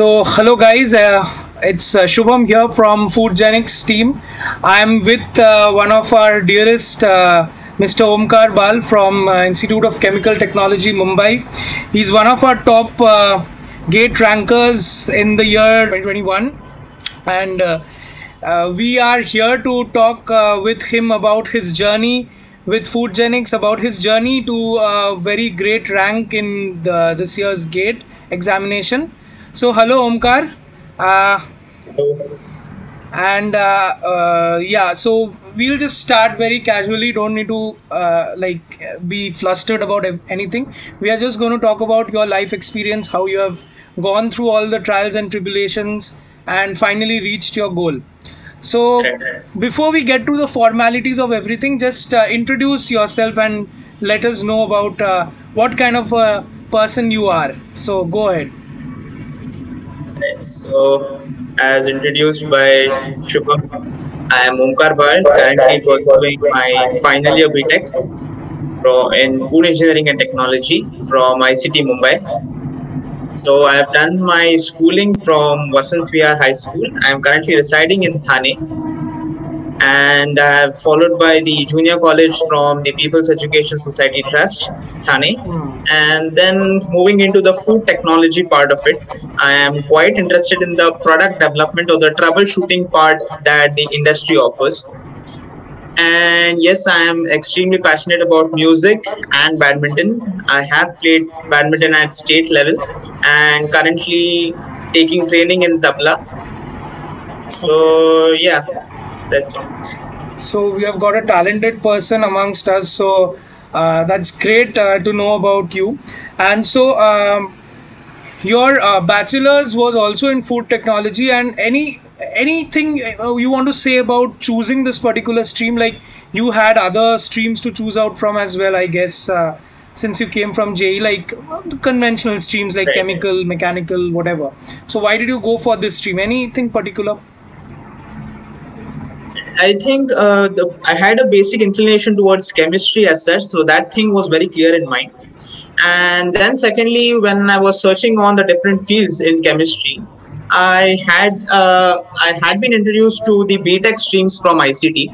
Hello guys, it's Shubham here from FoodGenics team. I'm with one of our dearest, Mr. Omkar Bal from Institute of Chemical Technology, Mumbai. He's one of our top gate rankers in the year 2021, and we are here to talk with him about his journey with FoodGenics, about his journey to a very great rank in this year's gate examination. So, hello Omkar. Uh, so we'll just start very casually. Don't need to be flustered about anything. We are just going to talk about your life experience, how you have gone through all the trials and tribulations and finally reached your goal. So, before we get to the formalities of everything, just introduce yourself and let us know about what kind of a person you are. So, go ahead. So, as introduced by Shubham, I am Omkar Bal, currently pursuing my final year BTech in Food Engineering and Technology from ICT Mumbai. So, I have done my schooling from Vasant Vihar High School. I am currently residing in Thane, and I have followed by the junior college from the People's Education Society Trust, Thane. And then moving into the food technology part of it, I am quite interested in the product development or the troubleshooting part that the industry offers. And yes, I am extremely passionate about music and badminton. I have played badminton at state level and currently taking training in tabla. So yeah, that's it. So we have got a talented person amongst us. So that's great to know about you. And so your bachelor's was also in food technology. And anything you want to say about choosing this particular stream? Like you had other streams to choose out from as well, I guess. Since you came from JE, like the conventional streams like chemical, mechanical, whatever. So why did you go for this stream? Anything particular? I think I had a basic inclination towards chemistry as such, so that thing was very clear in mind. And then secondly, when I was searching on the different fields in chemistry, I had been introduced to the BTech streams from ICT.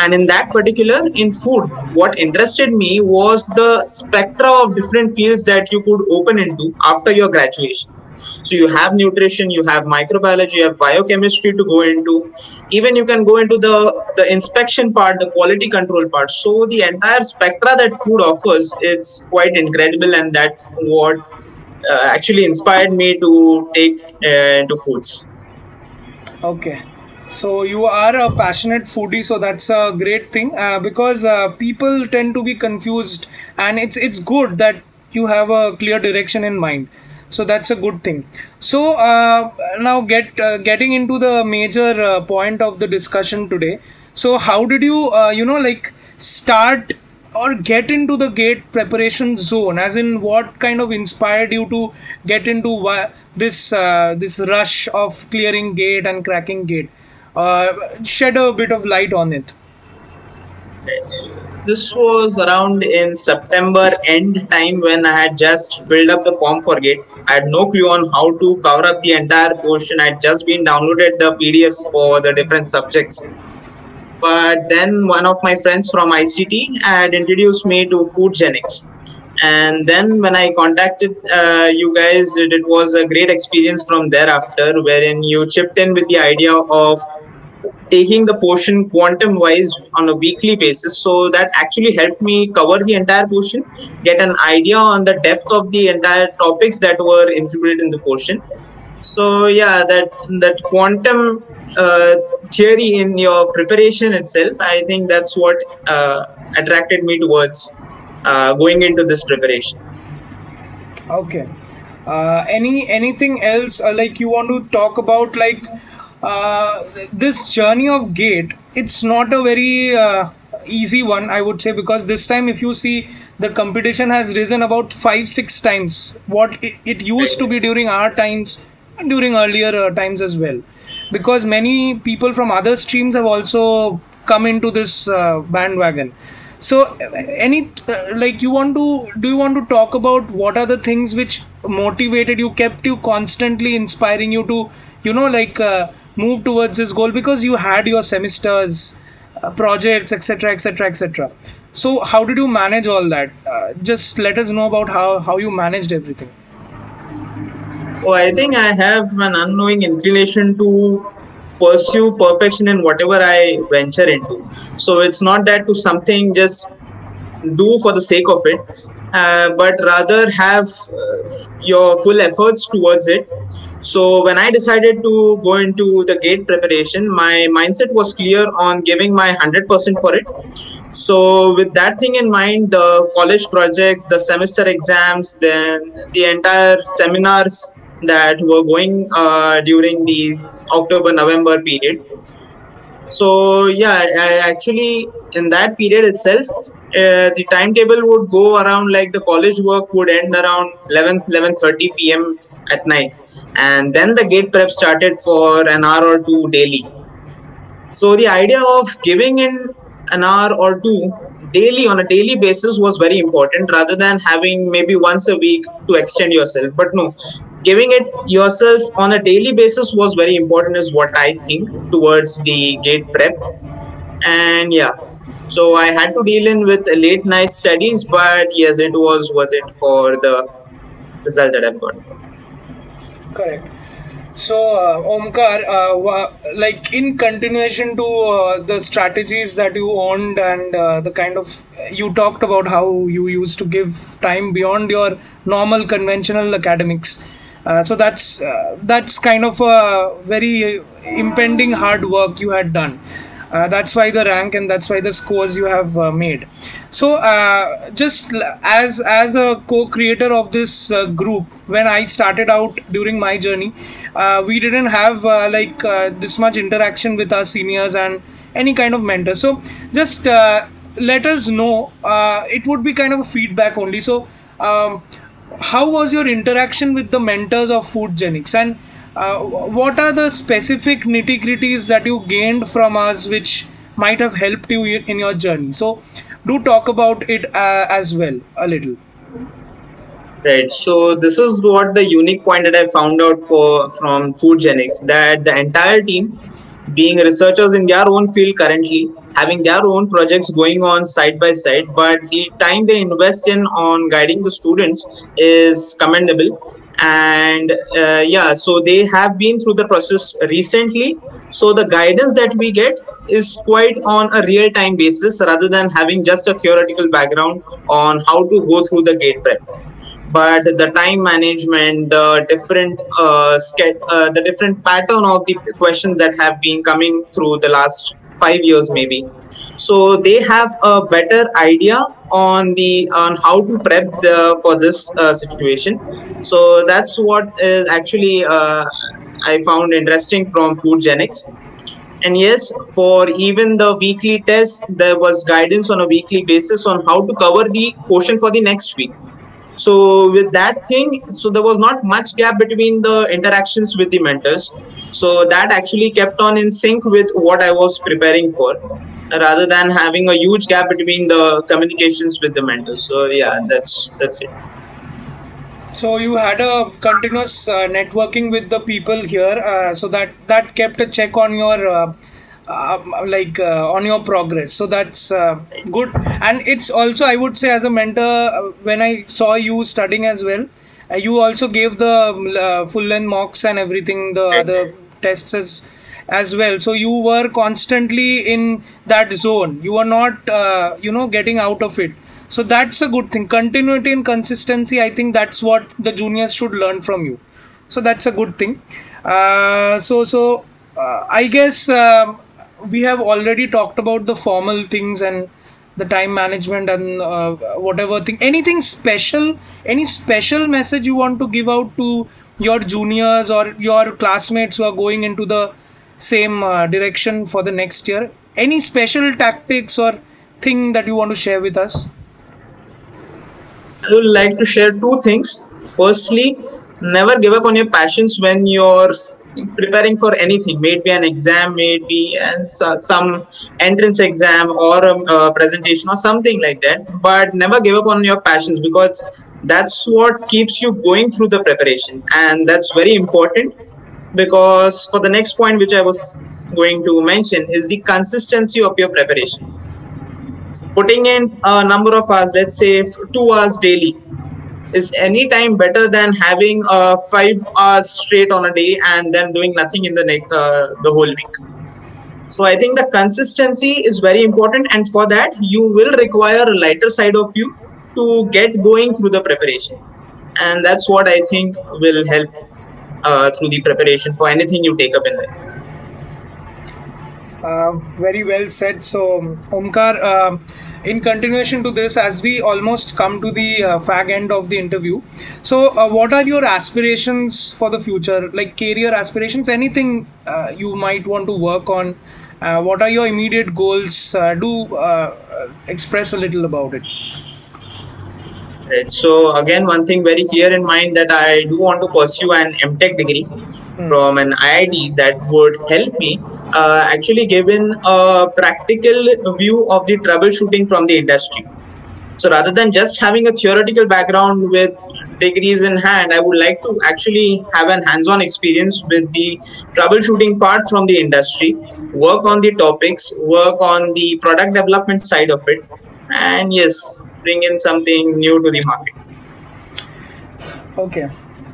And in that particular, in food, what interested me was the spectra of different fields that you could open into after your graduation. So you have nutrition, you have microbiology, you have biochemistry to go into. Even you can go into the inspection part, the quality control part. So the entire spectra that food offers, it's quite incredible, and that's what actually inspired me to take into foods. Okay. So you are a passionate foodie, so that's a great thing because people tend to be confused, and it's good that you have a clear direction in mind. So that's a good thing. So now getting into the major point of the discussion today. So how did you start or get into the gate preparation zone? As in, what kind of inspired you to get into this rush of clearing gate and cracking gate? Shed a bit of light on it. This was around in September end time when I had just filled up the form for GATE. I had no clue on how to cover up the entire portion. I had just been downloaded the PDFs for the different subjects. But then one of my friends from ICT had introduced me to FoodGenics. And then when I contacted you guys, it was a great experience from thereafter, wherein you chipped in with the idea of taking the portion quantum wise on a weekly basis. So that actually helped me cover the entire portion, get an idea on the depth of the entire topics that were included in the portion. So yeah, that quantum theory in your preparation itself, I think that's what attracted me towards going into this preparation. Okay. Anything else like you want to talk about, like this journey of gate? It's not a very easy one, I would say, because this time if you see, the competition has risen about 5-6 times what it used to be during our times and during earlier times as well, because many people from other streams have also come into this bandwagon. So any like do you want to talk about what are the things which motivated, you kept you constantly inspiring you to, like move towards this goal, because you had your semesters, projects, etc., etc., etc. So how did you manage all that? Just let us know about how you managed everything. Oh, I think I have an unknowing inclination to pursue perfection in whatever I venture into. So it's not that to something just do for the sake of it, but rather have your full efforts towards it. So when I decided to go into the gate preparation, my mindset was clear on giving my 100% for it. So with that thing in mind, the college projects, the semester exams, then the entire seminars that were going during the October November period. So yeah, actually in that period itself, the timetable would go around like the college work would end around 11:30 p.m. at night, and then the gate prep started for an hour or two daily. So the idea of giving in an hour or two daily on a daily basis was very important rather than having maybe once a week to extend yourself. But no, giving it yourself on a daily basis was very important, is what I think, towards the gate prep. And yeah, so I had to deal in with late night studies, but yes, it was worth it for the result that I've got. Correct. So, Omkar, like in continuation to the strategies that you owned, and the kind of, you talked about how you used to give time beyond your normal conventional academics. So that's kind of a very impending hard work you had done. That's why the rank, and that's why the scores you have made. So as a co-creator of this group, when I started out during my journey, we didn't have this much interaction with our seniors and any kind of mentor. So just let us know. It would be kind of a feedback only. So how was your interaction with the mentors of FoodGenics, and what are the specific nitty gritties that you gained from us which might have helped you in your journey? So do talk about it as well a little. Right. So this is what the unique point that I found out for from FoodGenics, that the entire team, being researchers in their own field currently, having their own projects going on side by side, but the time they invest in on guiding the students is commendable. And yeah, so they have been through the process recently. So the guidance that we get is quite on a real time basis rather than having just a theoretical background on how to go through the gate prep. But the time management, the different pattern of the questions that have been coming through the last 5 years maybe, so they have a better idea on how to prep for this situation. So that's what is actually I found interesting from FoodGenics. And yes, for even the weekly test, there was guidance on a weekly basis on how to cover the portion for the next week. So with that thing, so there was not much gap between the interactions with the mentors. So that actually kept on in sync with what I was preparing for, rather than having a huge gap between the communications with the mentors. So yeah, that's it. So you had a continuous networking with the people here, so that kept a check on your on your progress. So that's good, and it's also, I would say, as a mentor, when I saw you studying as well, you also gave the full length mocks and everything, the Right. other tests as well. So you were constantly in that zone. You were not getting out of it. So that's a good thing. Continuity and consistency, I think that's what the juniors should learn from you. So that's a good thing. I guess we have already talked about the formal things and the time management and whatever thing. Anything special, any special message you want to give out to your juniors or your classmates who are going into the same direction for the next year? Any special tactics or thing that you want to share with us? I would like to share two things. Firstly, never give up on your passions when you're preparing for anything. May it be an exam, may it be some entrance exam or a presentation or something like that. But never give up on your passions, because That's what keeps you going through the preparation, and that's very important, because for the next point which I was going to mention is the consistency of your preparation. Putting in a number of hours, let's say 2 hours daily, is any time better than having 5 hours straight on a day and then doing nothing in the whole week. So I think the consistency is very important, and for that you will require a lighter side of you to get going through the preparation, and that's what I think will help through the preparation for anything you take up in life. Very well said. So, Omkar, in continuation to this, as we almost come to the fag end of the interview, so what are your aspirations for the future, like career aspirations, anything you might want to work on? What are your immediate goals? Do express a little about it. Right. So again, one thing very clear in mind, that I do want to pursue an MTech degree Hmm. from an IIT that would help me actually give in a practical view of the troubleshooting from the industry. So rather than just having a theoretical background with degrees in hand, I would like to actually have an hands-on experience with the troubleshooting part from the industry, work on the topics, work on the product development side of it, and yes, bring in something new to the market. Okay,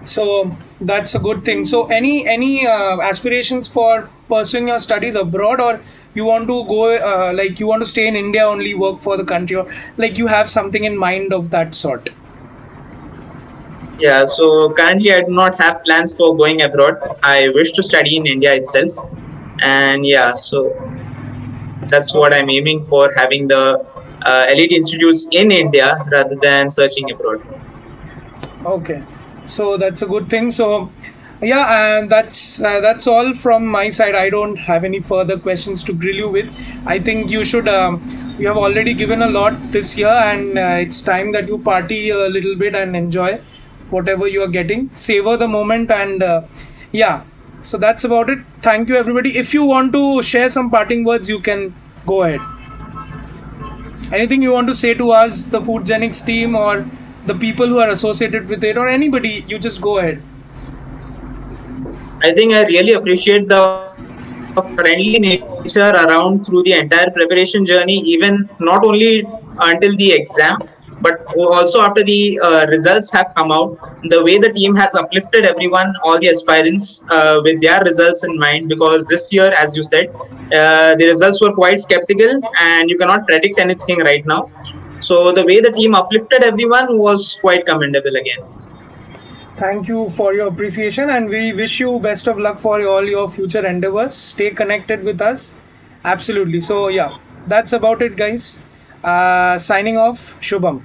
so that's a good thing. So, any aspirations for pursuing your studies abroad, or you want to go like you want to stay in India only, work for the country, or like you have something in mind of that sort? Yeah, so currently I do not have plans for going abroad. I wish to study in India itself. And yeah, so that's what Okay, I'm aiming for, having the elite institutes in India rather than searching abroad. okay. So that's a good thing. So yeah, and that's all from my side. I don't have any further questions to grill you with. I think you should. You have already given a lot this year, and it's time that you party a little bit and enjoy whatever you are getting. Savor the moment, and yeah. So that's about it. Thank you, everybody. If you want to share some parting words, you can go ahead. Anything you want to say to us, the FoodGenics team, or the people who are associated with it, or anybody, you just go ahead. I think I really appreciate the friendly nature around through the entire preparation journey, even not only until the exam, but also after the results have come out. The way the team has uplifted everyone, all the aspirants, with their results in mind, because this year, as you said, the results were quite skeptical and you cannot predict anything right now. So the way the team uplifted everyone was quite commendable again. Thank you for your appreciation, and we wish you best of luck for all your future endeavors. Stay connected with us. Absolutely. So, yeah, that's about it, guys. Signing off, Shubham.